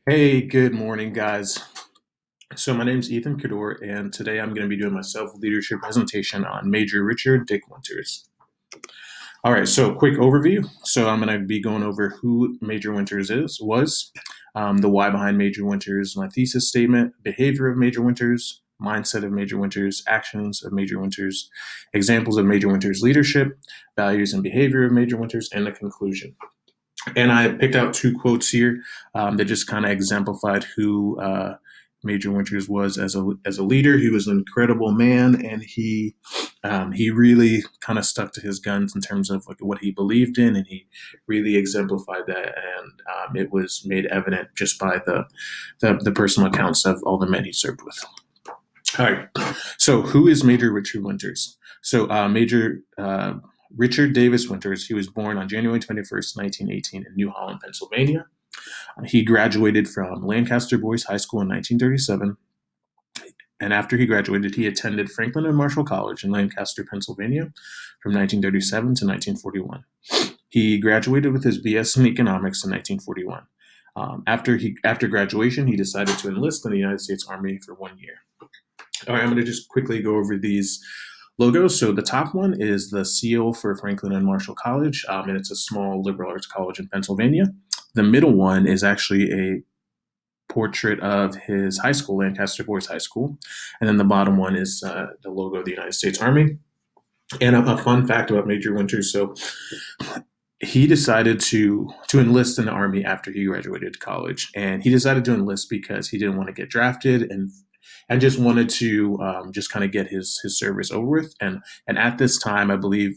Hey, good morning, guys. So my name's Ethan Cador, and today I'm going to be doing my self-leadership presentation on Major Richard Dick Winters. All right, so quick overview. So I'm going to be going over who Major Winters was, the why behind Major Winters, my thesis statement, behavior of Major Winters, mindset of Major Winters, actions of Major Winters, examples of Major Winters' leadership, values and behavior of Major Winters, and the conclusion. And I picked out two quotes here that just kind of exemplified who Major Winters was as a leader. He was an incredible man, and he really kind of stuck to his guns in terms of like what he believed in, and he really exemplified that. And it was made evident just by the personal accounts of all the men he served with. All right. So, who is Major Richard Winters? So, Major Richard Davis Winters, he was born on January 21st, 1918, in New Holland, Pennsylvania. He graduated from Lancaster Boys High School in 1937. And after he graduated, he attended Franklin and Marshall College in Lancaster, Pennsylvania from 1937 to 1941. He graduated with his BS in economics in 1941. After graduation, he decided to enlist in the United States Army for 1 year. All right, I'm going to just quickly go over these logos. So the top one is the seal for Franklin and Marshall College, and it's a small liberal arts college in Pennsylvania. The middle one is actually a portrait of his high school, Lancaster Boys High School. And then the bottom one is the logo of the United States Army. And a fun fact about Major Winters. So he decided to enlist in the Army after he graduated college. And he decided to enlist because he didn't want to get drafted and just wanted to just kind of get his service over with. And at this time, I believe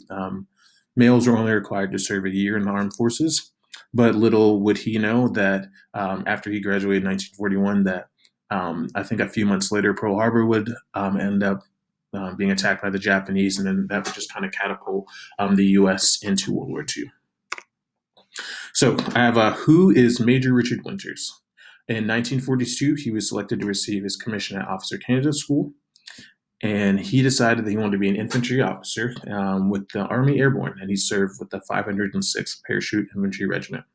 males were only required to serve a year in the armed forces. But little would he know that after he graduated in 1941, that I think a few months later, Pearl Harbor would end up being attacked by the Japanese, and then that would just kind of catapult the U.S. into World War II. So I have who is Major Richard Winters? In 1942, he was selected to receive his commission at Officer Candidate School, and he decided that he wanted to be an infantry officer with the Army Airborne, and he served with the 506th Parachute Infantry Regiment.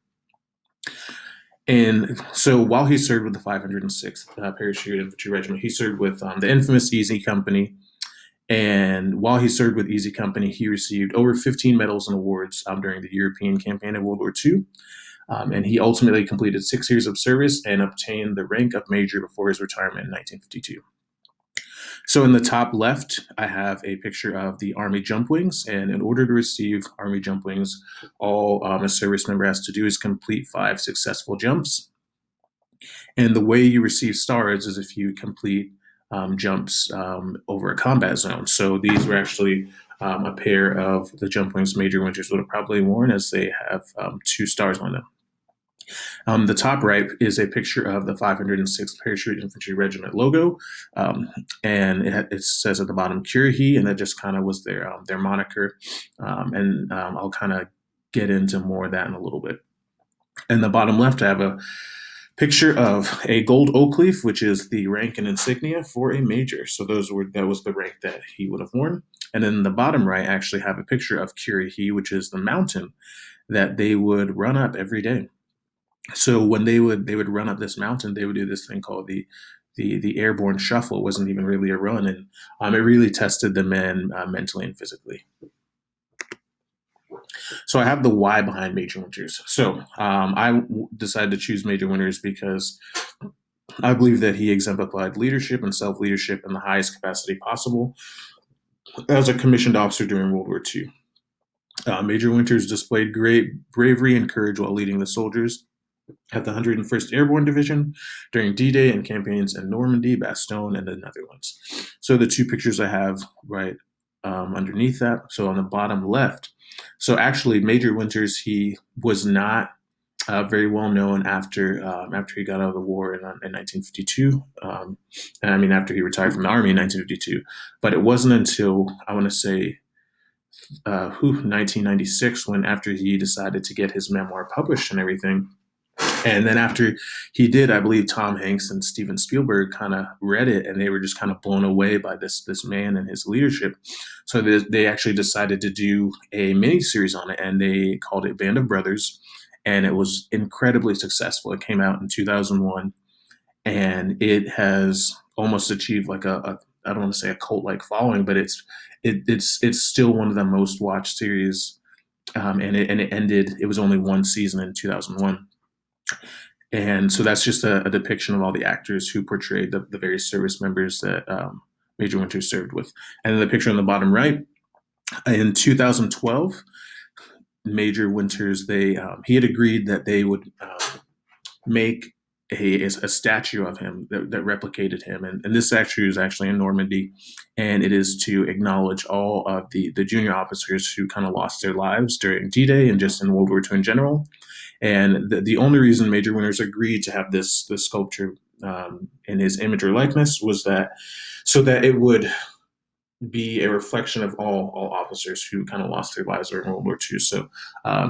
And so while he served with the 506th Parachute Infantry Regiment, he served with the infamous Easy Company. And while he served with Easy Company, he received over 15 medals and awards during the European campaign of World War II. And he ultimately completed 6 years of service and obtained the rank of major before his retirement in 1952. So in the top left, I have a picture of the Army Jump Wings. And in order to receive Army Jump Wings, all a service member has to do is complete 5 successful jumps. And the way you receive stars is if you complete jumps over a combat zone. So these were actually a pair of the Jump Wings Major Winters would have probably worn, as they have 2 stars on them. The top right is a picture of the 506th Parachute Infantry Regiment logo, and it says at the bottom "Currahee," and that just kind of was their moniker. And I'll kind of get into more of that in a little bit. In the bottom left, I have a picture of a gold oak leaf, which is the rank and insignia for a major. So that was the rank that he would have worn. And then the bottom right, I actually have a picture of Currahee, which is the mountain that they would run up every day. So when they would run up this mountain, they would do this thing called the airborne shuffle. It wasn't even really a run, and it really tested the men mentally and physically. So I have the why behind Major Winters. So I decided to choose Major Winters because I believe that he exemplified leadership and self-leadership in the highest capacity possible as a commissioned officer during World War II. Major Winters displayed great bravery and courage while leading the soldiers at the 101st Airborne Division during D-Day and campaigns in Normandy, Bastogne, and the Netherlands. So the two pictures I have right underneath that. So on the bottom left, so actually Major Winters, he was not very well known after he got out of the war in 1952. And I mean after he retired from the Army in 1952. But it wasn't until I want to say 1996 when after he decided to get his memoir published and everything. And then after he did, I believe Tom Hanks and Steven Spielberg kind of read it, and they were just kind of blown away by this man and his leadership. So they actually decided to do a mini series on it, and they called it Band of Brothers. and it was incredibly successful. It came out in 2001, and it has almost achieved like a I don't want to say a cult like following, but it's still one of the most watched series. And it ended. It was only one season in 2001, and so that's just a depiction of all the actors who portrayed the various service members that Major Winters served with. And then the picture on the bottom right, in 2012, Major Winters, he had agreed that they would make a statue of him that replicated him. And this statue is actually in Normandy, and it is to acknowledge all of the junior officers who kind of lost their lives during D-Day and just in World War II in general. And the only reason Major Winters agreed to have this sculpture in his image or likeness was that so that it would be a reflection of all officers who kind of lost their lives during World War II. So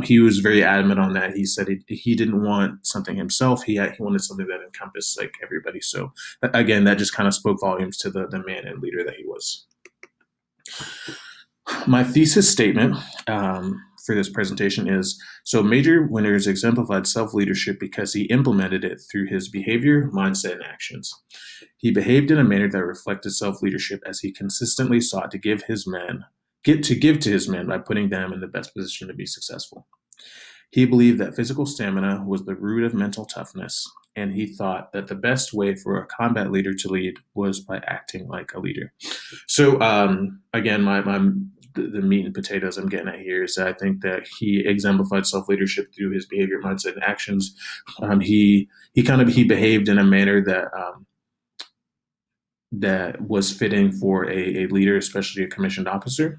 he was very adamant on that. He said he didn't want something himself. He wanted something that encompassed like everybody. So again, that just kind of spoke volumes to the man and leader that he was. My thesis statement for this presentation is, so Major Winters exemplified self-leadership because he implemented it through his behavior, mindset, and actions. He behaved in a manner that reflected self-leadership as he consistently sought to give to his men by putting them in the best position to be successful. He believed that physical stamina was the root of mental toughness, and he thought that the best way for a combat leader to lead was by acting like a leader. So again, the meat and potatoes I'm getting at here is that I think that he exemplified self-leadership through his behavior, mindset, and actions. He behaved in a manner that was fitting for a leader, especially a commissioned officer.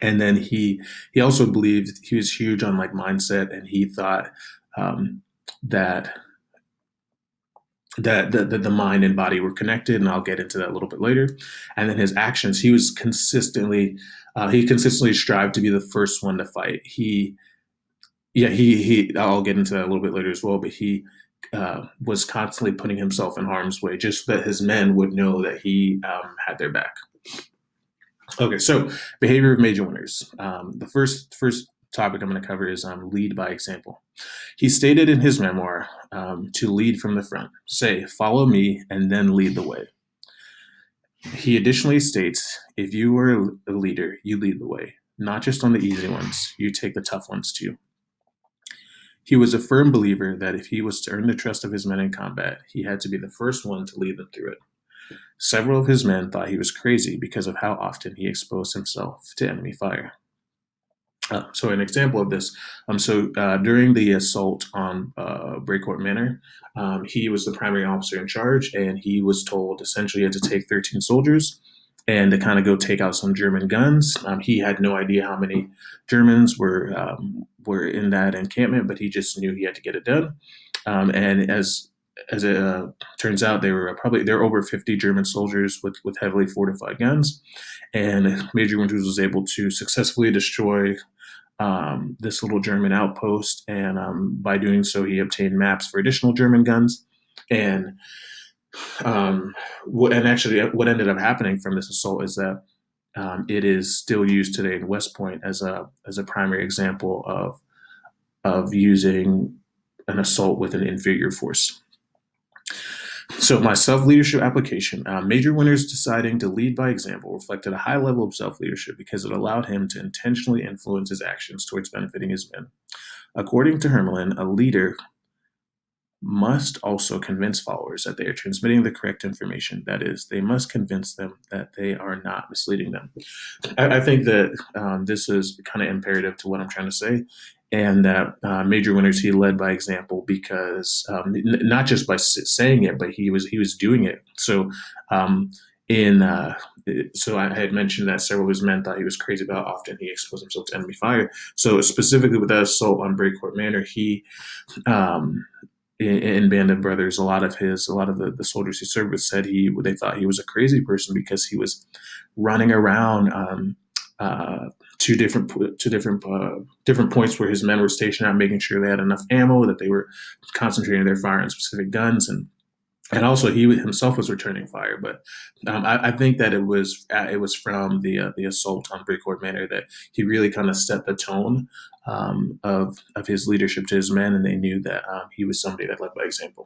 And then he also believed, he was huge on like mindset, and he thought that the mind and body were connected, and I'll get into that a little bit later. And then his actions, he consistently strived to be the first one to fight. I'll get into that a little bit later as well, but he was constantly putting himself in harm's way just so that his men would know that he had their back. Okay, so behavior of Major Winters. The first topic I'm going to cover is lead by example. He stated in his memoir, to lead from the front, say, follow me, and then lead the way. He additionally states, if you are a leader, you lead the way, not just on the easy ones, you take the tough ones too. He was a firm believer that if he was to earn the trust of his men in combat, he had to be the first one to lead them through it. Several of his men thought he was crazy because of how often he exposed himself to enemy fire. So an example of this, during the assault on Breakcourt Manor, he was the primary officer in charge, and he was told essentially he had to take 13 soldiers and to kind of go take out some German guns. He had no idea how many Germans were in that encampment, but he just knew he had to get it done. And as it turns out, there were over 50 German soldiers with heavily fortified guns, and Major Winters was able to successfully destroy this little German outpost, and by doing so, he obtained maps for additional German guns. And what ended up happening from this assault is that it is still used today in West Point as a primary example of using an assault with an inferior force. So my self-leadership application, Major Winters deciding to lead by example reflected a high level of self-leadership because it allowed him to intentionally influence his actions towards benefiting his men. According to Hermelin, a leader must also convince followers that they are transmitting the correct information. That is, they must convince them that they are not misleading them. I think that this is kind of imperative to what I'm trying to say, and that Major Winters, he led by example because not just by saying it, but he was doing it. So so I had mentioned that several of his men thought he was crazy about how often he exposed himself to enemy fire. So specifically with that assault on Breakcourt Manor, he in Band of Brothers, a lot of the soldiers he served with said they thought he was a crazy person because he was running around to different points where his men were stationed out, making sure they had enough ammo, that they were concentrating their fire on specific guns, and and also he himself was returning fire. But I think that it was from the assault on Brickhoard Manor that he really kind of set the tone of his leadership to his men, and they knew that he was somebody that led by example.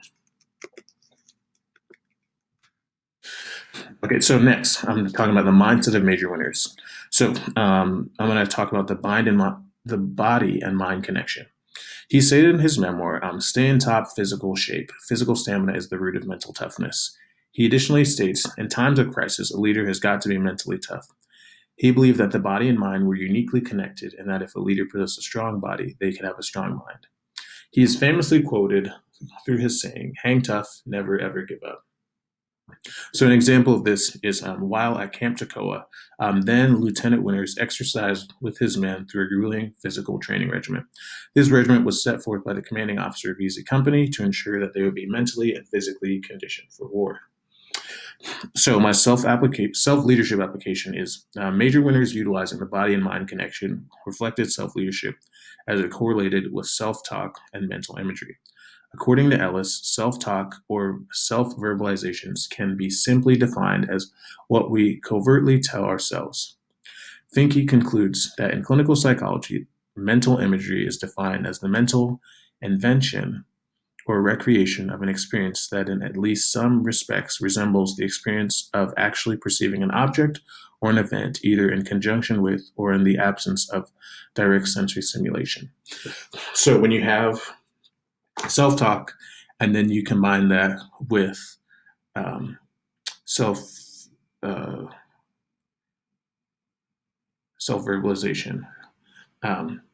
Okay, so next I'm talking about the mindset of major winners. So I'm going to talk about the body and mind connection. He stated in his memoir, stay in top physical shape. Physical stamina is the root of mental toughness. He additionally states, in times of crisis, a leader has got to be mentally tough. He believed that the body and mind were uniquely connected and that if a leader possessed a strong body, they could have a strong mind. He is famously quoted through his saying, hang tough, never ever give up. So an example of this is while at Camp Toccoa, then Lieutenant Winters exercised with his men through a grueling physical training regiment. This regiment was set forth by the commanding officer of Easy Company to ensure that they would be mentally and physically conditioned for war. So my self-leadership application is Major Winters utilizing the body and mind connection reflected self-leadership as it correlated with self-talk and mental imagery. According to Ellis, self talk or self verbalizations can be simply defined as what we covertly tell ourselves. Finke concludes that in clinical psychology, mental imagery is defined as the mental invention or recreation of an experience that, in at least some respects, resembles the experience of actually perceiving an object or an event, either in conjunction with or in the absence of direct sensory stimulation. So when you have self-talk and then you combine that with um, self uh, self-verbalization,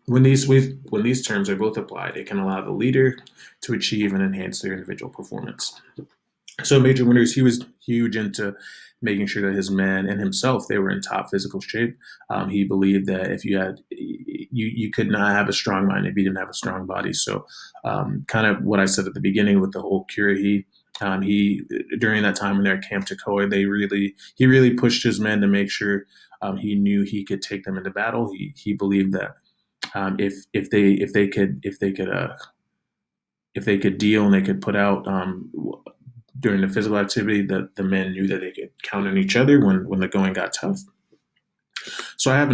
when these terms are both applied, it can allow the leader to achieve and enhance their individual performance. So Major Winters, he was huge into making sure that his men and himself, they were in top physical shape. He believed that if you could not have a strong mind if you didn't have a strong body. So kind of what I said at the beginning with the whole Curahee, he during that time when they're at Camp Toccoa, he really pushed his men to make sure he knew he could take them into battle. He believed that if they could deal and they could put out during the physical activity, that the men knew that they could count on each other when the going got tough. So I have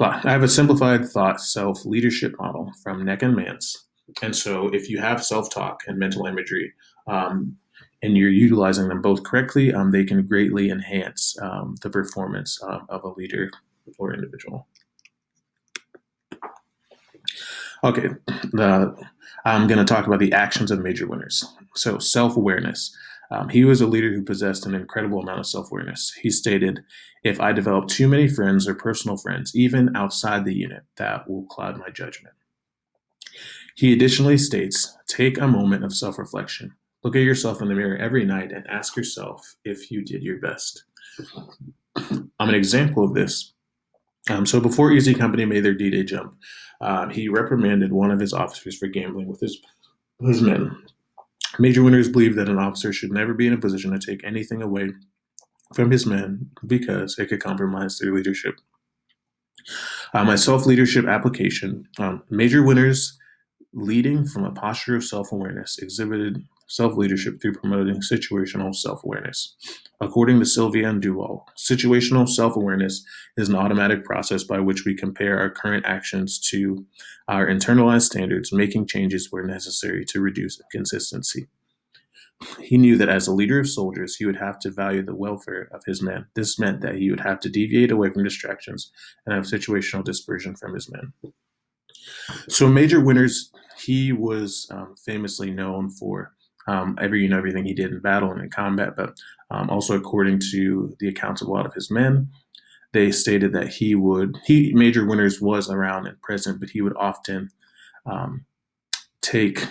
I have a simplified thought self leadership model from Neck and Mance. And so if you have self talk and mental imagery, and you're utilizing them both correctly, they can greatly enhance the performance of a leader or individual. Okay, I'm going to talk about the actions of Major Winners. So, self awareness. He was a leader who possessed an incredible amount of self awareness. He stated, if I develop too many friends or personal friends, even outside the unit, that will cloud my judgment. He additionally states, take a moment of self reflection. Look at yourself in the mirror every night and ask yourself if you did your best. I'm an example of this. So before Easy Company made their D-Day jump, he reprimanded one of his officers for gambling with his men. Major Winters believed that an officer should never be in a position to take anything away from his men because it could compromise their leadership. My self-leadership application, Major Winters leading from a posture of self-awareness exhibited self-leadership through promoting situational self-awareness. According to Sylvia and Duval, situational self-awareness is an automatic process by which we compare our current actions to our internalized standards, making changes where necessary to reduce inconsistency. He knew that as a leader of soldiers, he would have to value the welfare of his men. This meant that he would have to deviate away from distractions and have situational dispersion from his men. So Major Winters, he was famously known for everything he did in battle and in combat, but also according to the accounts of a lot of his men, they stated that Major Winters was around and present, but he would often um, take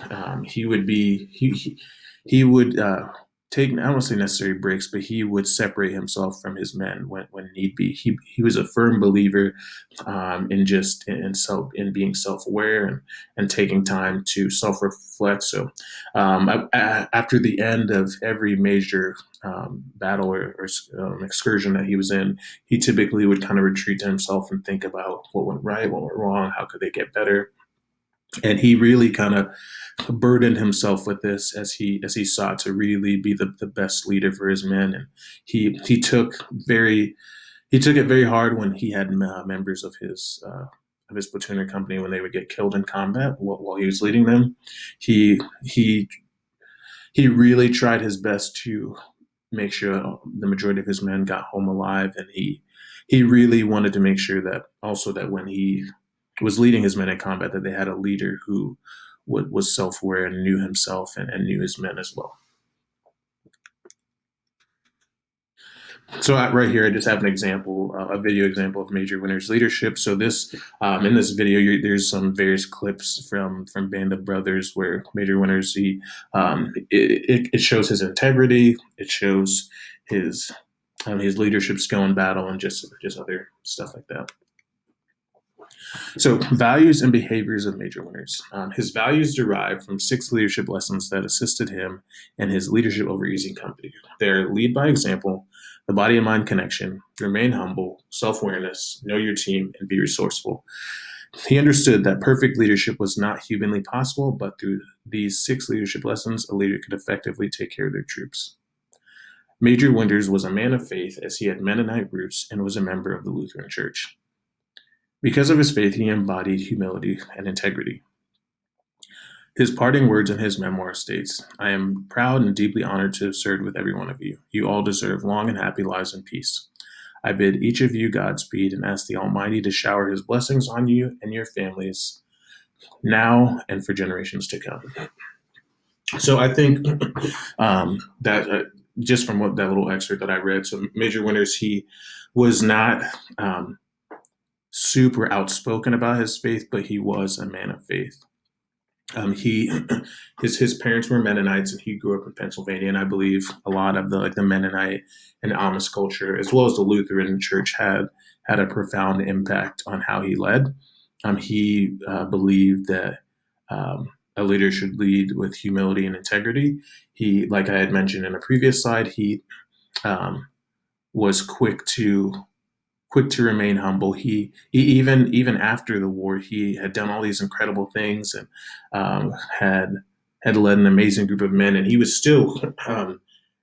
he would take, I don't want to say necessary breaks, but he would separate himself from his men when need be. He was a firm believer in being self aware and taking time to self reflect. So after the end of every major battle or excursion that he was in, he typically would kind of retreat to himself and think about what went right, what went wrong, how could they get better. And he really kind of burdened himself with this as he sought to really be the best leader for his men. And he took it very hard when he had members of his platoon or company when they would get killed in combat while he was leading them. He he really tried his best to make sure the majority of his men got home alive, and he really wanted to make sure that also that when he was leading his men in combat, that they had a leader who was self-aware and knew himself and knew his men as well. So right here, I just have an example, a video example of Major Winter's leadership. So this, in this video, there's some various clips from Band of Brothers where Major Winters it shows his integrity, it shows his leadership skill in battle, and just other stuff like that. So, values and behaviors of Major Winters. His values derive from 6 leadership lessons that assisted him in his leadership over Easy Company. They're lead by example, the body and mind connection, remain humble, self awareness, know your team, and be resourceful. He understood that perfect leadership was not humanly possible, but through these 6 leadership lessons, a leader could effectively take care of their troops. Major Winters was a man of faith as he had Mennonite roots and was a member of the Lutheran Church. Because of his faith, he embodied humility and integrity. His parting words in his memoir states, "I am proud and deeply honored to have served with every one of you. You all deserve long and happy lives in peace. I bid each of you Godspeed and ask the Almighty to shower his blessings on you and your families now and for generations to come." So I think that just from what that little excerpt that I read, so Major Winters, he was not super outspoken about his faith, but he was a man of faith. He his parents were Mennonites, and he grew up in Pennsylvania. And I believe a lot of the Mennonite and Amish culture, as well as the Lutheran Church, had a profound impact on how he led. He believed that a leader should lead with humility and integrity. He, like I had mentioned in a previous slide, he was quick to remain humble. He even after the war, he had done all these incredible things and had led an amazing group of men, and he was still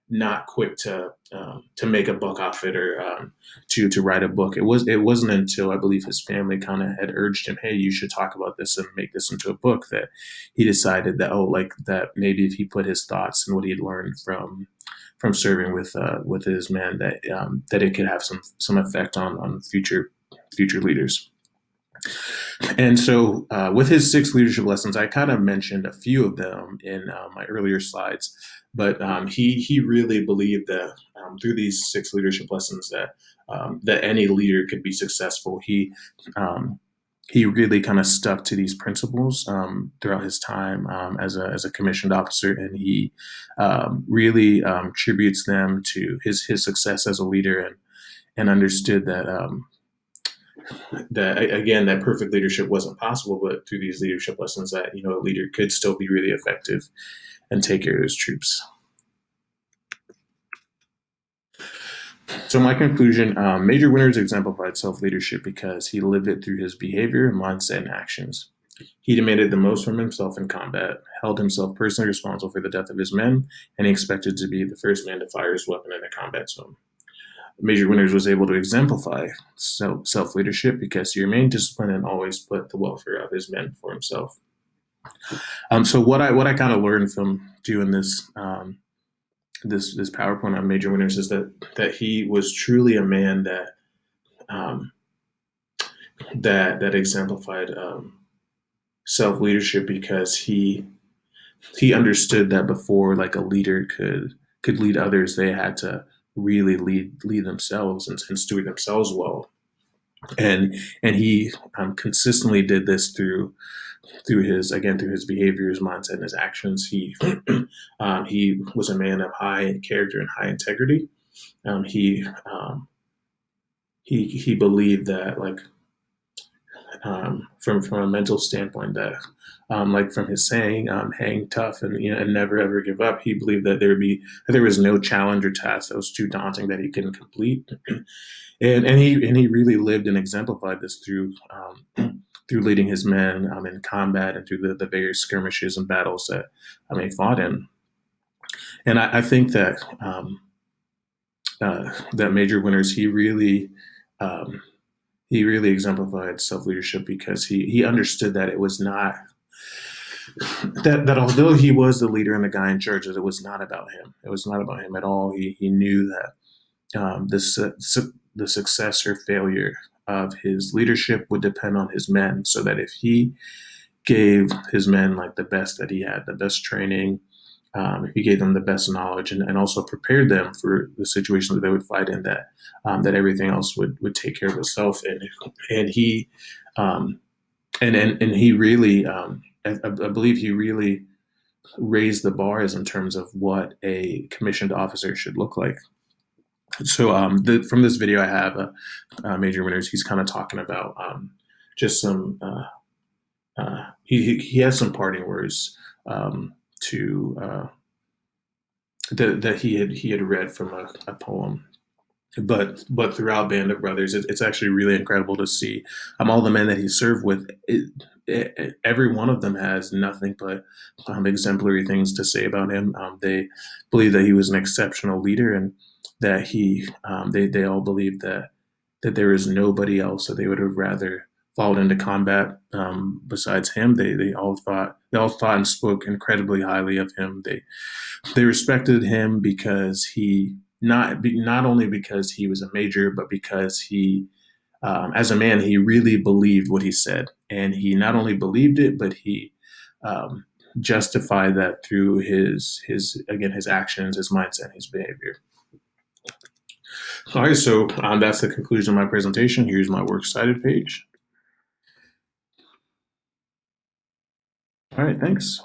not quick to make a buck off it or to write a book. It wasn't until I believe his family kind of had urged him, "Hey, you should talk about this and make this into a book," that he decided that that maybe if he put his thoughts and what he had learned from serving with his men, that it could have some effect on future leaders. And so, with his 6 leadership lessons, I kind of mentioned a few of them in my earlier slides, but he really believed that through these 6 leadership lessons that any leader could be successful. He really kind of stuck to these principles throughout his time as a commissioned officer, and he really tributes them to his success as a leader, and understood that again, that perfect leadership wasn't possible, but through these leadership lessons, that a leader could still be really effective and take care of his troops. So my conclusion, Major Winters exemplified self-leadership because he lived it through his behavior, mindset, and actions. He demanded the most from himself in combat, held himself personally responsible for the death of his men, and he expected to be the first man to fire his weapon in a combat zone. Major Winters was able to exemplify self-leadership because he remained disciplined and always put the welfare of his men before himself. So what I kind of learned from doing this this PowerPoint on Major Winters is that he was truly a man that exemplified self leadership, because he understood that before like a leader could lead others, they had to really lead themselves and steward themselves well. And he consistently did this through his behavior, his mindset, and his actions. He was a man of high character and high integrity. He believed that from a mental standpoint, that like from his saying, hang tough and and never ever give up. He believed that there was no challenge or task that was too daunting that he couldn't complete. And he really lived and exemplified this through through leading his men in combat and through the various skirmishes and battles that he fought in. And I think that that Major Winters, um, he really exemplified self leadership, because he understood that it was not that although he was the leader and the guy in charge, that it was not about him. It was not about him at all. He knew that the success or failure of his leadership would depend on his men. So that if he gave his men like the best that he had, the best training, if he gave them the best knowledge, and also prepared them for the situations that they would fight in, that everything else would take care of itself. And he um, and he really I believe he really raised the bars in terms of what a commissioned officer should look like. So from this video I have, Major Winters, he's kind of talking about just some he has some parting words to that he had read from a poem. But throughout Band of Brothers, it's actually really incredible to see all the men that he served with. Every one of them has nothing but exemplary things to say about him. They believe that he was an exceptional leader, and that they all believe that there is nobody else that they would have rather followed into combat besides him. They all thought and spoke incredibly highly of him. They respected him because not only because he was a major, but because as a man, he really believed what he said, and he not only believed it, but he um, justified that through his actions, his mindset, his behavior. All right, so that's the conclusion of my presentation. Here's my works cited page. All right, thanks.